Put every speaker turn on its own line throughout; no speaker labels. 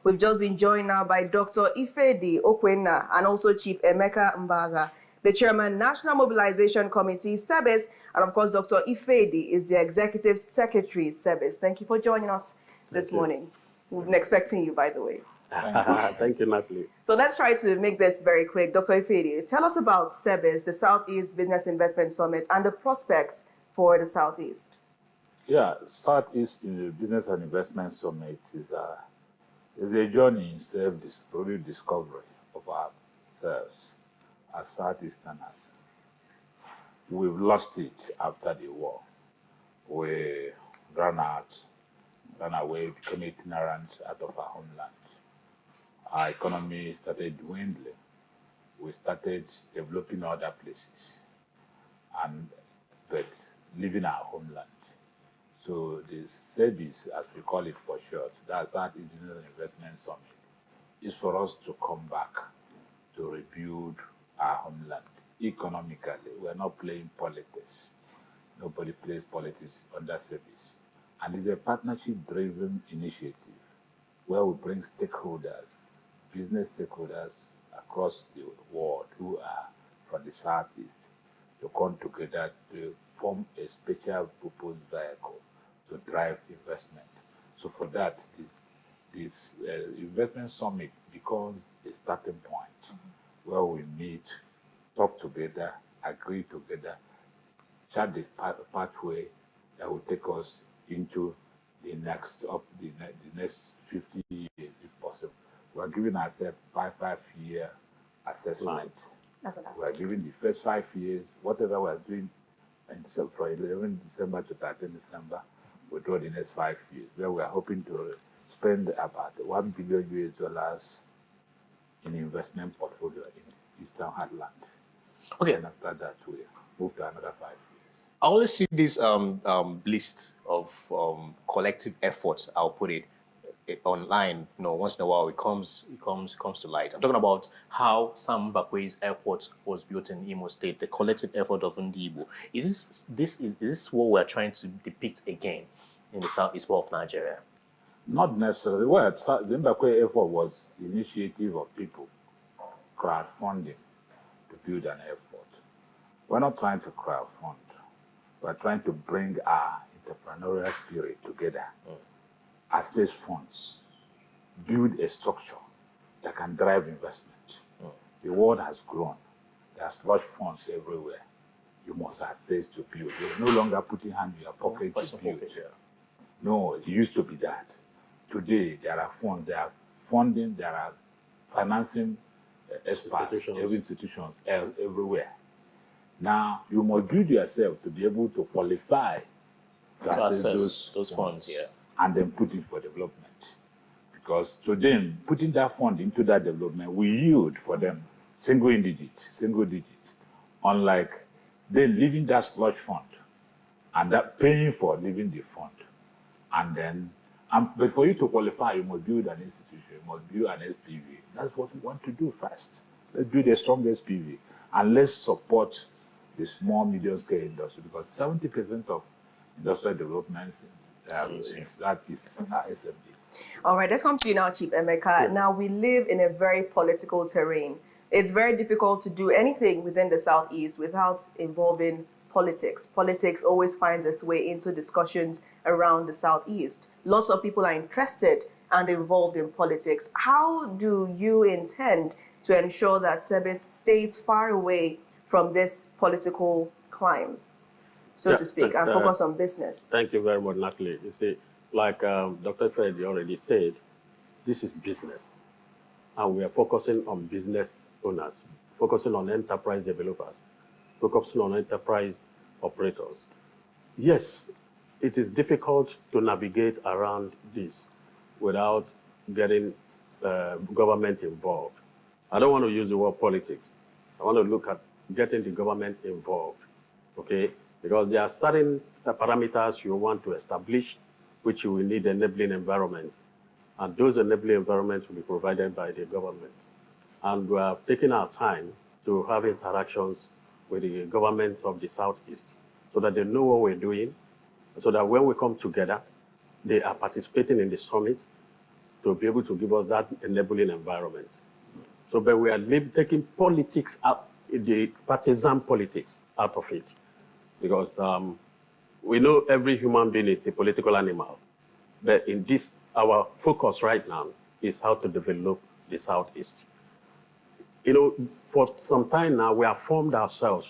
We've just been joined now by Dr. Ifedi Okwena and also Chief Emeka Mbaga, the Chairman, National Mobilization Committee, Sebis, and of course, Dr. Ifedi is the Executive Secretary, Sebis. Thank you for joining us this morning. We've been expecting you, by the way.
Thank you, Natalie.
So let's try to make this very quick. Dr. Ifedi, tell us about Sebis, the Southeast Business Investment Summit, and the prospects for the Southeast.
Yeah, Southeast Business and Investment Summit is a journey in self-discovery of ourselves as Southeasterners. We've lost it after the war. We ran away, became ignorant out of our homeland. Our economy started dwindling. We started developing other places, but leaving our homeland. So the Sebis, as we call it for short, that's that International Investment Summit, is for us to come back to rebuild our homeland economically. We're not playing politics. Nobody plays politics under Sebis. And it's a partnership-driven initiative where we bring stakeholders, business stakeholders across the world who are from the Southeast to come together to form a special purpose vehicle to drive investment. So for that, this investment summit becomes a starting point where we meet, talk together, agree together, chart the pathway that will take us into the next 50 years, if possible. We're giving ourselves five-year assessment.
That's what
We're giving the first 5 years, whatever we're doing, and so from 11 December to 13 December, we'll do the next 5 years, where we're hoping to spend about $1 billion in investment portfolio in Eastern Heartland.
Okay.
And after that, we move to another 5 years.
I always see this list of collective efforts, I'll put it online. You know, once in a while it comes to light. I'm talking about how Sam Mbakwe's airport was built in Imo State, the collective effort of Ndibo. Is this what we're trying to depict again in the southeast part of Nigeria?
Not necessarily. Well, the Mbakwe effort was the initiative of people crowdfunding to build an airport. We're not trying to crowdfund. We're trying to bring our entrepreneurial spirit together, access funds, build a structure that can drive investment. The world has grown. There's large funds everywhere. You must access to build. You're no longer putting hand in your pocket to build. No, it used to be that. Today, there are funds, there are funding, there are financing experts, every institutions everywhere. Now, you must build yourself to be able to qualify to access those funds, and then put it for development. Because to them, putting that fund into that development will yield for them single digit. Unlike then leaving that sludge fund and that paying for leaving the fund. And then, but for you to qualify, you must build an institution, you must build an SPV. That's what we want to do first. Let's build a strong SPV and let's support the small, medium-scale industry, because 70% of industrial development that is SMB.
All right, let's come to you now, Chief Emeka. Now, we live in a very political terrain. It's very difficult to do anything within the Southeast without involving politics. Politics always finds its way into discussions around the Southeast. Lots of people are interested and involved in politics. How do you intend to ensure that Sebis stays far away from this political climb, so to speak, and focus on business?
Thank you very much, Natalie. You see, like Dr. Fred already said, this is business. And we are focusing on business owners, focusing on enterprise developers, focusing on enterprise operators. Yes, it is difficult to navigate around this without getting government involved. I don't want to use the word politics. I want to look at getting the government involved, okay? Because there are certain parameters you want to establish, which you will need enabling environment. And those enabling environments will be provided by the government. And we are taking our time to have interactions with the governments of the Southeast so that they know what we're doing, so that when we come together, they are participating in the summit, to be able to give us that enabling environment. So, but we are taking politics out, the partisan politics out of it, because we know every human being is a political animal. But in this, our focus right now is how to develop the Southeast. You know, for some time now, we have formed ourselves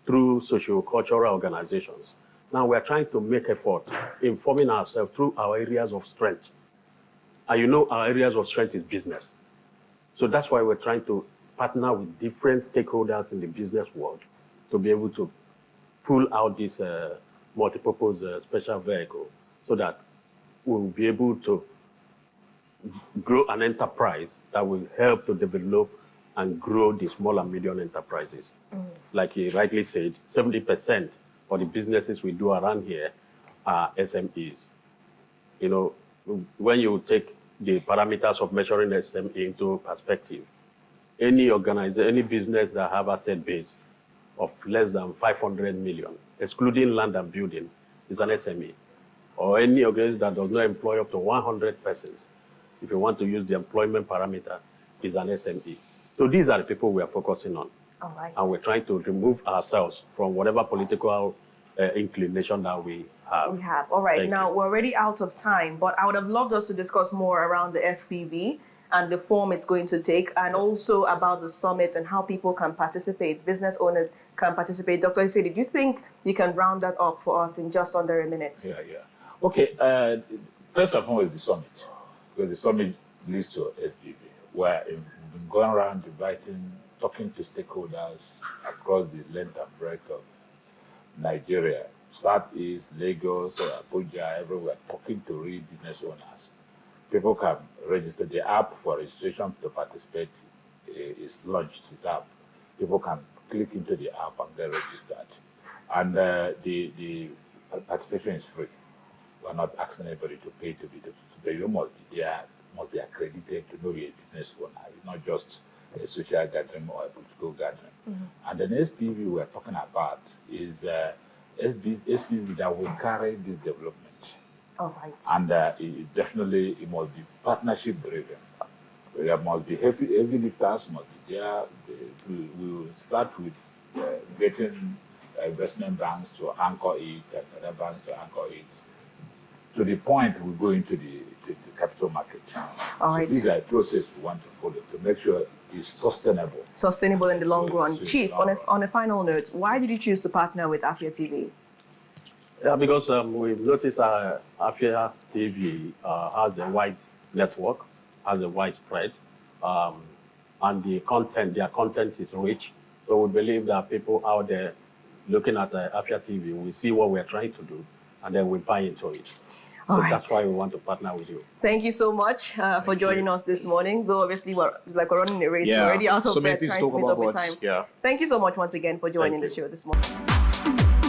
through socio-cultural organizations. Now we are trying to make effort in forming ourselves through our areas of strength. And you know, our areas of strength is business. So that's why we're trying to partner with different stakeholders in the business world to be able to pull out this multipurpose special vehicle so that we'll be able to grow an enterprise that will help to develop and grow the small and medium enterprises. Like he rightly said, 70% of the businesses we do around here are SMEs. You know, when you take the parameters of measuring SME into perspective, any organization, any business that have asset base of less than 500 million, excluding land and building, is an SME. Or any organization that does not employ up to 100 persons, if you want to use the employment parameter, is an SME. So these are the people we are focusing on.
All right.
And we're trying to remove ourselves from whatever political inclination that we have.
All right.
Thank
Now,
you.
we're already out of time, but I would have loved us to discuss more around the SPV and the form it's going to take, and also about the summit and how people can participate, business owners can participate. Dr. Ife, did you think you can round that up for us in just under a minute?
Yeah. Okay, first and foremost, the summit. Because the summit leads to SPV, where we've been going around talking to stakeholders across the length and breadth of Nigeria, Southeast, Lagos, Abuja, everywhere, talking to real business owners. People can register. The app for registration to participate is launched, this app. People can click into the app and get registered. And the participation is free. We're not asking anybody to pay to be there. You must be accredited to know you're a business owner. It's not just a social gathering or a political gathering. And the next SPV we're talking about is SPV that will carry this development.
All right.
And it must be partnership driven. There must be heavy lifters must be there. We will start with getting investment banks to anchor it and other banks to anchor it. To the point we go into the capital market.
All right.
So these are a process we want to follow to make sure it's sustainable.
Sustainable in the long run.
So
Chief, on a final note, why did you choose to partner with Afia TV?
Yeah, because we've noticed Afia TV has a wide network, has a wide spread, and their content is rich. So we believe that people out there looking at Afia TV will see what we're trying to do, and then we buy into it. So that's why we want to partner with you.
Thank you so much for joining us this morning. Though obviously it's like we're running a race, we're already out of breath trying to meet up with time.
Yeah.
Thank you so much once again for joining the show this morning.